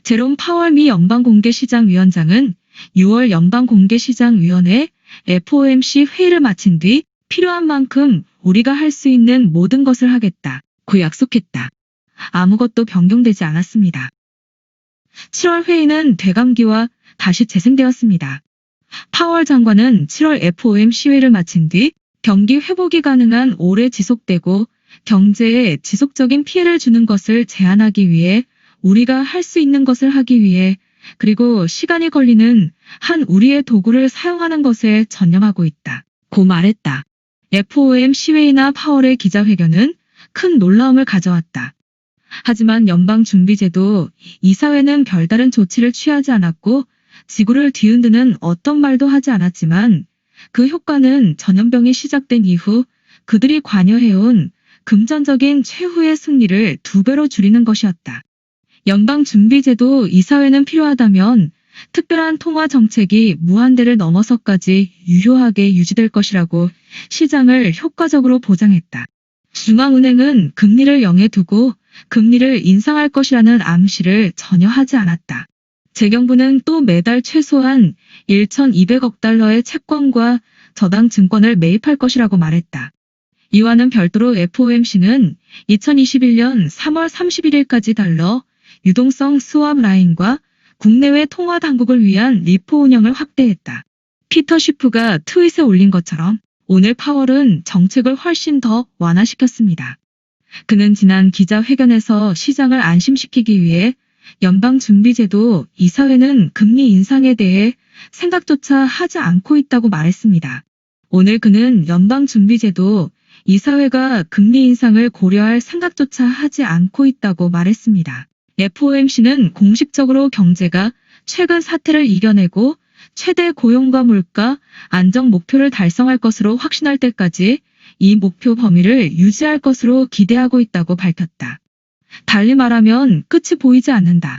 제롬 파월 미 연방공개시장위원장은 6월 연방공개시장위원회 FOMC 회의를 마친 뒤 필요한 만큼 우리가 할 수 있는 모든 것을 하겠다고 약속했다. 아무것도 변경되지 않았습니다. 7월 회의는 되감기와 다시 재생되었습니다. 파월 장관은 7월 FOMC 회의를 마친 뒤 경기 회복이 가능한 오래 지속되고 경제에 지속적인 피해를 주는 것을 제한하기 위해 우리가 할 수 있는 것을 하기 위해 그리고 시간이 걸리는 한 우리의 도구를 사용하는 것에 전념하고 있다. 고 말했다. FOMC 회의나 파월의 기자회견은 큰 놀라움을 가져왔다. 하지만 연방준비제도 이사회는 별다른 조치를 취하지 않았고 지구를 뒤흔드는 어떤 말도 하지 않았지만 그 효과는 전염병이 시작된 이후 그들이 관여해온 금전적인 최후의 승리를 2배로 줄이는 것이었다. 연방준비제도 이사회는 필요하다면 특별한 통화 정책이 무한대를 넘어서까지 유효하게 유지될 것이라고 시장을 효과적으로 보장했다. 중앙은행은 금리를 0에 두고 금리를 인상할 것이라는 암시를 전혀 하지 않았다. 재경부는 또 매달 최소한 1,200억 달러의 채권과 저당 증권을 매입할 것이라고 말했다. 이와는 별도로 FOMC는 2021년 3월 31일까지 달러 유동성 스왑 라인과 국내외 통화 당국을 위한 리포 운영을 확대했다. 피터 쉬프가 트윗에 올린 것처럼 오늘 파월은 정책을 훨씬 더 완화시켰습니다. 그는 지난 기자회견에서 시장을 안심시키기 위해 연방준비제도 이사회는 금리 인상에 대해 생각조차 하지 않고 있다고 말했습니다. 오늘 그는 연방준비제도 이사회가 금리 인상을 고려할 생각조차 하지 않고 있다고 말했습니다. FOMC는 공식적으로 경제가 최근 사태를 이겨내고 최대 고용과 물가 안정 목표를 달성할 것으로 확신할 때까지 이 목표 범위를 유지할 것으로 기대하고 있다고 밝혔다. 달리 말하면 끝이 보이지 않는다.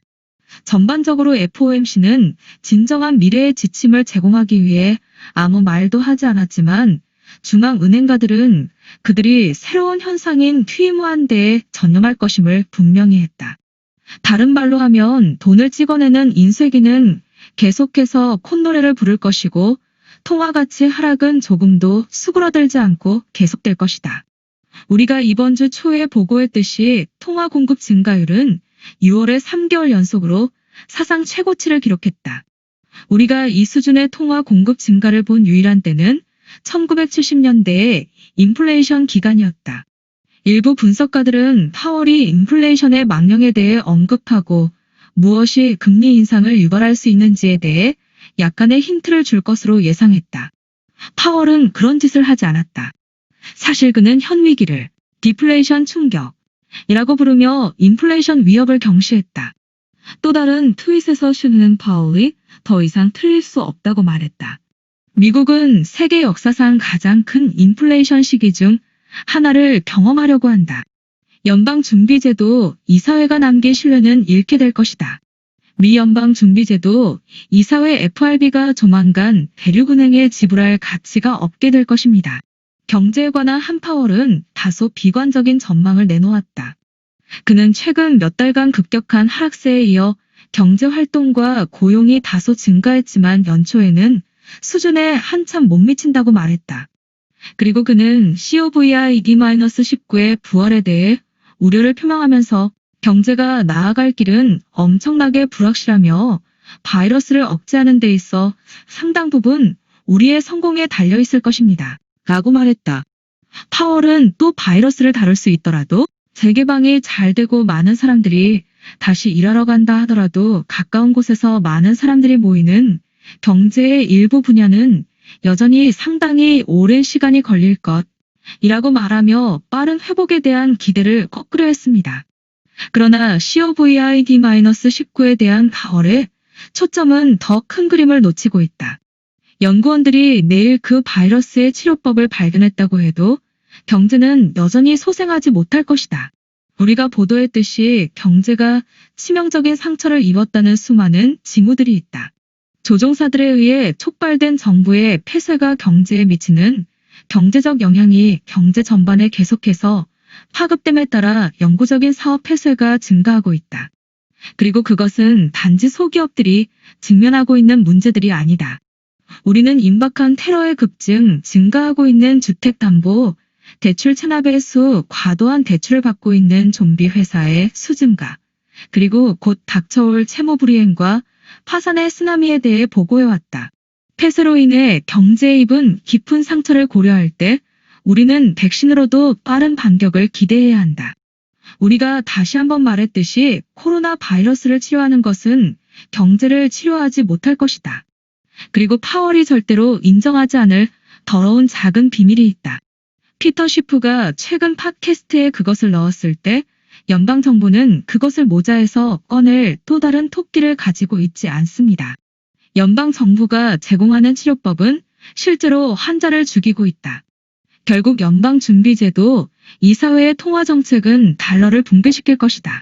전반적으로 FOMC는 진정한 미래의 지침을 제공하기 위해 아무 말도 하지 않았지만 중앙은행가들은 그들이 새로운 현상인 QE 무한대에 전념할 것임을 분명히 했다. 다른 말로 하면 돈을 찍어내는 인쇄기는 계속해서 콧노래를 부를 것이고 통화가치 하락은 조금도 수그러들지 않고 계속될 것이다. 우리가 이번 주 초에 보고했듯이 통화 공급 증가율은 6월에 3개월 연속으로 사상 최고치를 기록했다. 우리가 이 수준의 통화 공급 증가를 본 유일한 때는 1970년대의 인플레이션 기간이었다. 일부 분석가들은 파월이 인플레이션의 망령에 대해 언급하고 무엇이 금리 인상을 유발할 수 있는지에 대해 약간의 힌트를 줄 것으로 예상했다. 파월은 그런 짓을 하지 않았다. 사실 그는 현 위기를 디플레이션 충격이라고 부르며 인플레이션 위협을 경시했다. 또 다른 트윗에서 슈는 파월이 더 이상 틀릴 수 없다고 말했다. 미국은 세계 역사상 가장 큰 인플레이션 시기 중 하나를 경험하려고 한다. 연방준비제도 이사회가 남긴 신뢰는 잃게 될 것이다. 미 연방준비제도 이사회 FRB가 조만간 대륙은행에 지불할 가치가 없게 될 것입니다. 경제에 관한 한 파월은 다소 비관적인 전망을 내놓았다. 그는 최근 몇 달간 급격한 하락세에 이어 경제활동과 고용이 다소 증가했지만 연초에는 수준에 한참 못 미친다고 말했다. 그리고 그는 COVID-19의 부활에 대해 우려를 표명하면서 경제가 나아갈 길은 엄청나게 불확실하며 바이러스를 억제하는 데 있어 상당 부분 우리의 성공에 달려 있을 것입니다. 라고 말했다. 파월은 또 바이러스를 다룰 수 있더라도 재개방이 잘 되고 많은 사람들이 다시 일하러 간다 하더라도 가까운 곳에서 많은 사람들이 모이는 경제의 일부 분야는 여전히 상당히 오랜 시간이 걸릴 것이라고 말하며 빠른 회복에 대한 기대를 거꾸로 했습니다. 그러나 COVID-19에 대한 파월의 초점은 더 큰 그림을 놓치고 있다. 연구원들이 내일 그 바이러스의 치료법을 발견했다고 해도 경제는 여전히 소생하지 못할 것이다. 우리가 보도했듯이 경제가 치명적인 상처를 입었다는 수많은 징후들이 있다. 조종사들에 의해 촉발된 정부의 폐쇄가 경제에 미치는 경제적 영향이 경제 전반에 계속해서 파급됨에 따라 영구적인 사업 폐쇄가 증가하고 있다. 그리고 그것은 단지 소기업들이 직면하고 있는 문제들이 아니다. 우리는 임박한 테러의 급증, 증가하고 있는 주택담보, 대출 체납의 수, 과도한 대출을 받고 있는 좀비 회사의 수증가, 그리고 곧 닥쳐올 채무 불이행과 파산의 쓰나미에 대해 보고해왔다. 폐쇄로 인해 경제에 입은 깊은 상처를 고려할 때 우리는 백신으로도 빠른 반격을 기대해야 한다. 우리가 다시 한번 말했듯이 코로나 바이러스를 치료하는 것은 경제를 치료하지 못할 것이다. 그리고 파월이 절대로 인정하지 않을 더러운 작은 비밀이 있다. 피터 쉬프가 최근 팟캐스트에 그것을 넣었을 때 연방정부는 그것을 모자에서 꺼낼 또 다른 토끼를 가지고 있지 않습니다. 연방정부가 제공하는 치료법은 실제로 환자를 죽이고 있다. 결국 연방준비제도, 이사회의 통화정책은 달러를 붕괴시킬 것이다.